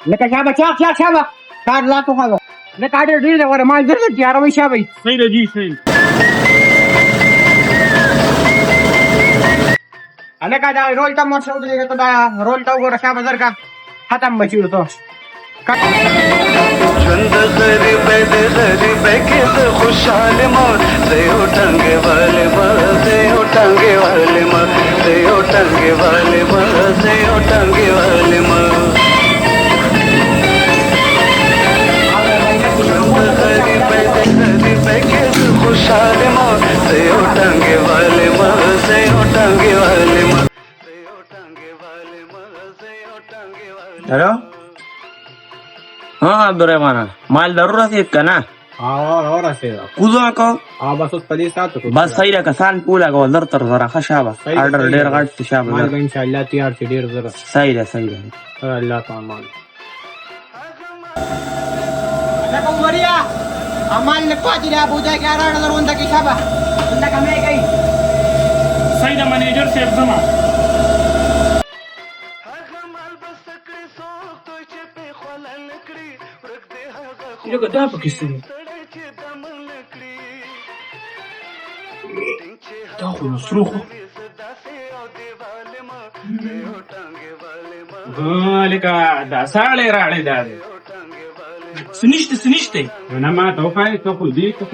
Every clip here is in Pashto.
لك شابه شابه كار لا تخلو لك عادي دي ولا ما درت يا ربي شابي سيدة جي سيد لك دا رول تا مر شو دي دا رول تا وګوره شابه زرکا ختم بچو تو ژوند غریب د غریب کې د خوشاله ما دیو ټنګ والے ما دیو ټنګ والے ما دیو ټنګ والے ما دیو ټنګ والے ما ژوند غریب د غریب کې د خوشاله ما دیو ټنګ والے ما دیو ټنګ والے ما دیو ټنګ والے ما دیو ټنګ والے हेलो हाँ अब्दुलरहमान माल जरूर रसीद का ना और ऐसे कुदो को बस उस पदी साथ तो बस सही रहा कसान पूला को जर तर जरा खशाबा ऑर्डर डेर गाट शाबा माल इंशाल्लाह तैयार से डेढ़ जरा सही रहा अल्लाह का मान अल्लाह को मरिया अमान ने पाती रे अबू जाके 18000 वंदा की शाबा वंदा का मैं गई सही दा मैनेजर से जमा ये कदा पकिस्तान دا خو نسرو خو لك دا ساړې راړې دا سنشته نه ما ته وای ته خو دې ته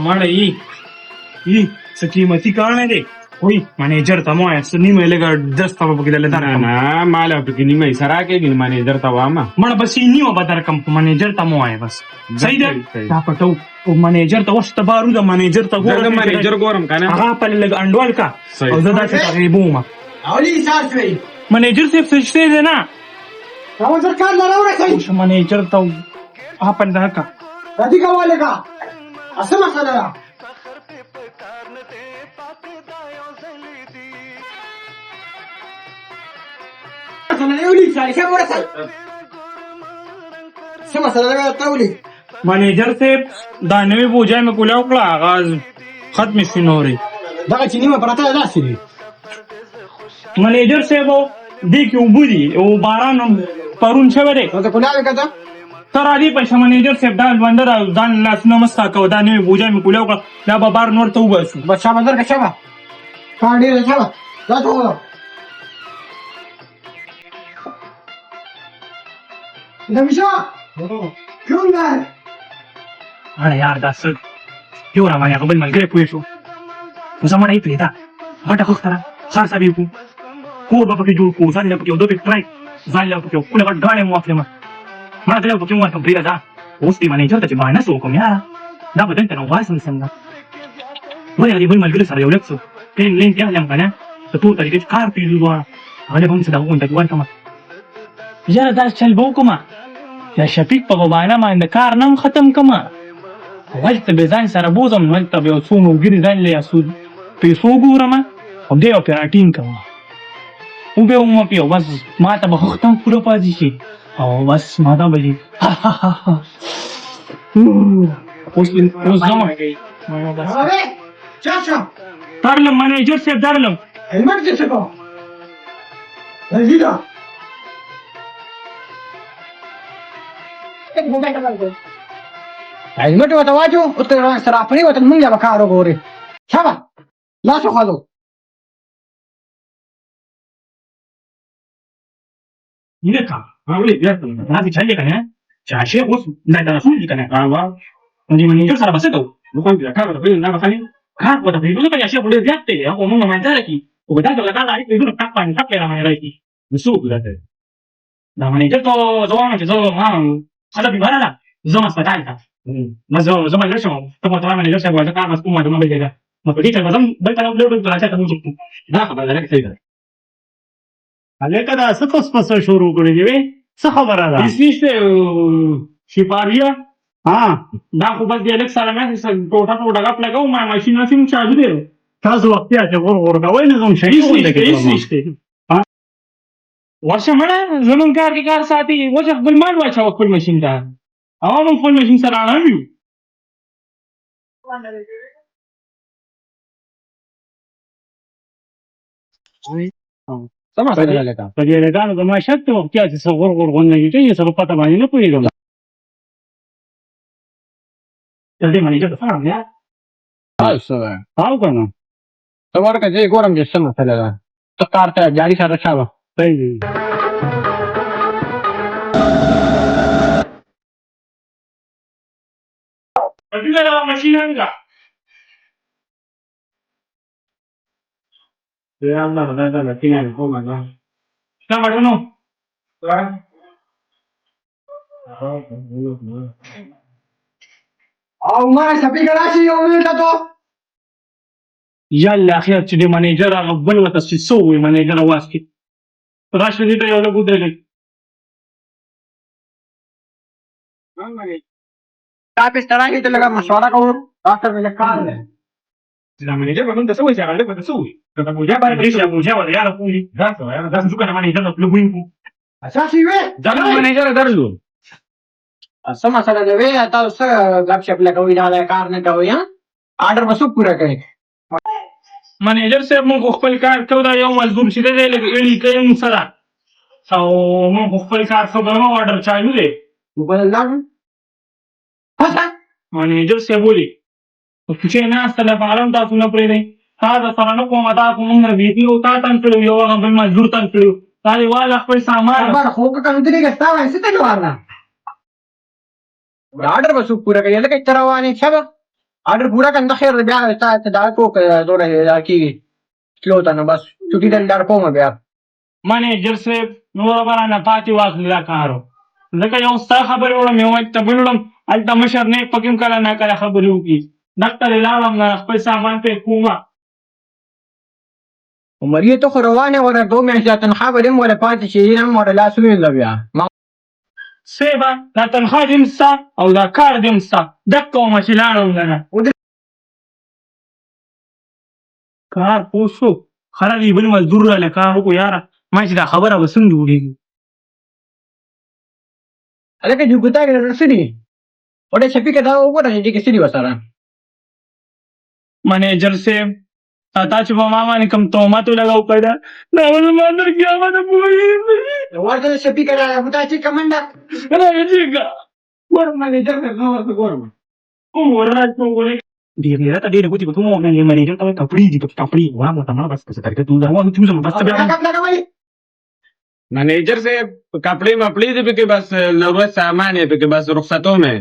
مړ ای سکیمتی کارونه دي وای مانیجر ته مو سنی مې لګا دسته په کې دلته نه مال په کې نیمه سره کې ګل مانیجر ته وامه مړ بس نیو بدر کم مانیجر ته مو بس صحیح ده دا پټو او مانیجر ته وشت بارو د مانیجر ته ګورم مانیجر ګورم کنه هغه په لګ انډوال کا او زدا چې غیبومه اولی ساس وی مانیجر صرف سجته ده نه راو سرکار لراوړه کوي شو مانیجر ته هغه په دغه راځي کوله کا اسمه سره مانیجر صاحب دا نوې بوجای مې کوله وکړه آغاز ختم شي نورې دغه چې نیمه پرته ده داسې دي مانیجر صاحب دې کې اوبه دي او باران پرون شوی دی نو ته کولاوې که ته ته راځې پیسه مانیجر صاحب دا بنده دا ځان لاسونه مستا کوه دا نوې بوجای مې کوله وکړه دا به بار نور ته وباسو بس شابه درکه شابه کار ډېر دی شابه دا ته وګوره نمیشه کوم دی اړه یار دا څه یو را باندې هغه بل ملګری پوه شو نو زمانه یې پرېږده غټه خوښته ده ښار صاحب یې وکړو کور به پکې جوړ کړو ځان له پکې یو دوه پکې ټرای ځان له پکې یو کوله غټ ګاډی مو واخلم ما ته یو پکې ووایم پرېږده ځه اوس دې مانیجر ته چې بهانه څه وکړم یاره دا به دلته نه وباسم څنګه وایي هغې بل ملګري سره یو لږ څه پلین لین تیالم که نه د ټول طریقې چې کار پرېږدو دواړه هغه به هم څه دغه غونډه کې ورکړم یاره دا چل به وکړمه یا شفیق په بهانه باندې کار نه ختم کړمه هلته به ځان سره بوځم نو هلته به یو څو ملګري ځان له پیسو ګورم او دی او پیراټین کوم وبه ومه پیو بس ما ته به وختم پوره پاتې شي او بس ما ته به شي اوس ځم چاچا درلم مانیجر صاحب درلم هلمټ دې څه کو رزیدا هلمټ وته واجو او ته سره خپلې وته مونږ به کار وګورې شابه لاس وخوځو اینه کا راولې بیا راځي چلې کنه چې شیخ اوس نه دا رسول دي کنه راوا دې مانیجر سره بس ته نو کوم بیا کار به نه بخالي کار وته په دې کې شیخ ولې زیات دی او موږ ما ځاره کی او دا څنګه دا راځي دې ټاک باندې ټاک لري ما راځي نسو ګلته دا مانیجر ته ځوان چې ځو ما خلا به ولا زما سپټال تا ما زما لښم ته ما ته مانیجر څنګه وځه کار مسکو ما ته ما بيګا ما په دې کې مزم بل کلام له بل راځه ته مو دا خبره ده کې ده هلکه دا څه پس شروع کړی دی څه خبره ده هیڅ نشته شپاریا ها دا خو بس د الک سره مې ټوټه غپ لګاو ما ماشين نسیم چارج دی تاسو وخت یې چې ورغوي نه زم شي هیڅ نشته ورشه مړه زمون کار کې کار ساتي وجه خپل مال واچو خپل ماشين ته او موږ خپل ماشين سره اړم یو سما سره لګا په دې لګانو د معیشت په وخت کې چې څو غور غونډه کیږي سره پته باندې نه پوهېږم دې منیجر فارم نه تاسو او کنه ته ورکه چې ګورم چې سم سره ده ته کار ته جاری سره شابه صحیح دی Pergi dalam mesin enggak? Ya Allah, dah tinggal kau mana? Kita mana? او ما سپی ګراشي یو منټ ته يلا اخير چې د منیجر هغه بل وته چې سوې منیجر واسکي راشه دې ته یو لګو دی تاسو ستړی ته لګا مشوره کوو ډاکټر مې کار دی La manager me pregunta, ¿sabes si agarré cuando subí? Pero como ya para que se abuchaba de ya la fui. Ya se suka na manager no plug winku. اساسي وې Ya no manager درلو. سم سره دی وې تاسو غب شپ لګوي دا کار نه کوي ها آرډر به څوک پوره کوي مانیجر صاحب موږ خپل کار کوو دا یو مزدور چې دی لکه اړي کوي موږ سره او موږ خپل کار خبرو آرډر چالو دی موبایل لاګ پاسه مانیجر صاحب ولی چې نه ستله فارم تاسو نه پرې دی تا د سره نه کومه تاسو موږ نه ویدي او تا تان کړو یو هغه بل مزدور تان کړو تا دی والا خپل سامان خبر خو که کنټری کې ستا وایي څه ته وارنه آرډر به څوک پوره کوي لکه تر روانې شبه آرډر پورا کنده خیر بیا تا ته دا کو جوړه کیږي کلو ته نو بس چټي دل کوم بیا مانیجر صاحب نور برانه پاتې واخلي دا کارو ځکه یو ستا خبرې وړم یو ته بل وړم هلته مشر نه پکې کله نه کله خبرې وکړي ډاکټر یې لاړم نه خپل سامان پې کومه عمریه ته خو روانې وره 2 میاشتې تنخوا به دې هم وله پاتې شي هم وله لاس ووینځه بیا سیبه دا تنخوا دې هم ستا او دا کار دې هم ستا دک کومه چې لاړم نه کار پوه شو خره دې بل مزدور راله کار وکړو یاره ما چې دا خبره به څنګه جوړېږي هلکه جوګتا کې درته څه دي وړې چپي کې دا وګوره چې دې کې څه دي ورسره مانیجر صاحب تا چې په ما باندې کوم تهمت ولګاو پیدا دا به زما تر قیامته پورې ورته چپي کې راغوتا چې کمنډه راځېږه ګورم مانیجر ته ورته ګورم کوم ورځ کوم ګورې ډېر غیرته ډېرې ګوتې به کوم نه مانیجر ته وایي کپړې دي پکې کپړې وامه ته ما بس څه طریقه تو دا وایي چې زما بس ته بیا کم لګوي मैनेजर से कपड़े मपड़ी थी कि बस जरूरत सामान है कि बस रुखसतों में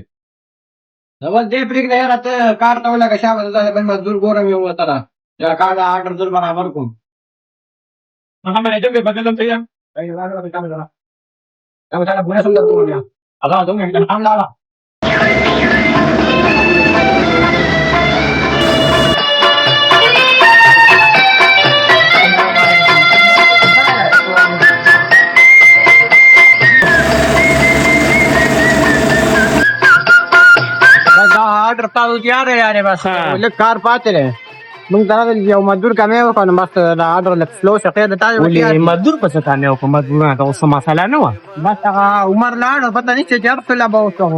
اول دې پرېږده یاره ته کار ته ولګه شابه زه بل مزدور ګورم یو وتره یا کار د آرډر در برابر کوم هغه مانیجر کې بدل ته یم ای راغله به کم ده دا مثلا بونه سم درته بیا هغه ته مې هم لاړه آرډر تاسو تیار یې بس لږ کار پاتې دی موږ دا یو مزدور کمې وکړو نو بس دا آرډر لږ سلو شو خیر د تا ولې مزدور په څه کار نه وکړو مزدورانه ته اوس مسله نه وه بس هغه عمر لاړ پته نشته چې هر څه لا به وکړو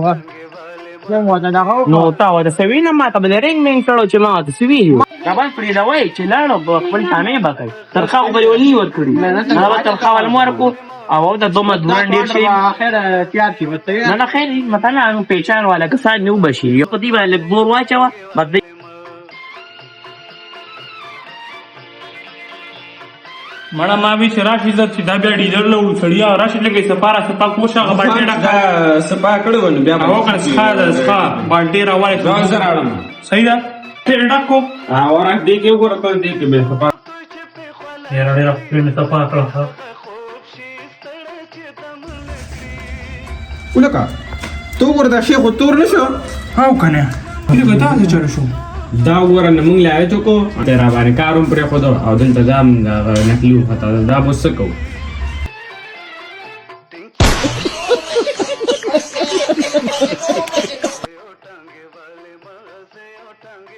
نو تا ورته څه وینم ما ته به د رنګ منګ کړو چې ما ورته څه ویلي وو کبل پرېږدوئ چې لاړو په خپل کامې به کوي تنخوا خو به یې ولي ورکړي هغه به تنخوا ول مو ورکړو او د دو مزدوران ډېر شي خیر تیار شي نه نه خیر مثلا پیچان والا کسان نه وبشي یو په دې باندې لږ بور واچوه بس مړه ما وی چې راشي زه چې دا بیا ډیلر له وړو سړي راشي لکه سپا کوشه هغه باندې ډاکټر सपा कड़ो न ब्या هغه کنه سپا باندې راوړی गांव से आड़म صحیح ده ته ډاکو हां और देख के ऊपर कर देख के मैं सपा یاره ډېر په سپا کړه ولکه تو ورته شیخ تور نشو او کنه دغه تاسو چاره شو دا ورن موږ لای ته کو تیرا باندې کاروم پر خود او دلته دا نکلیو خطا دا بوسکو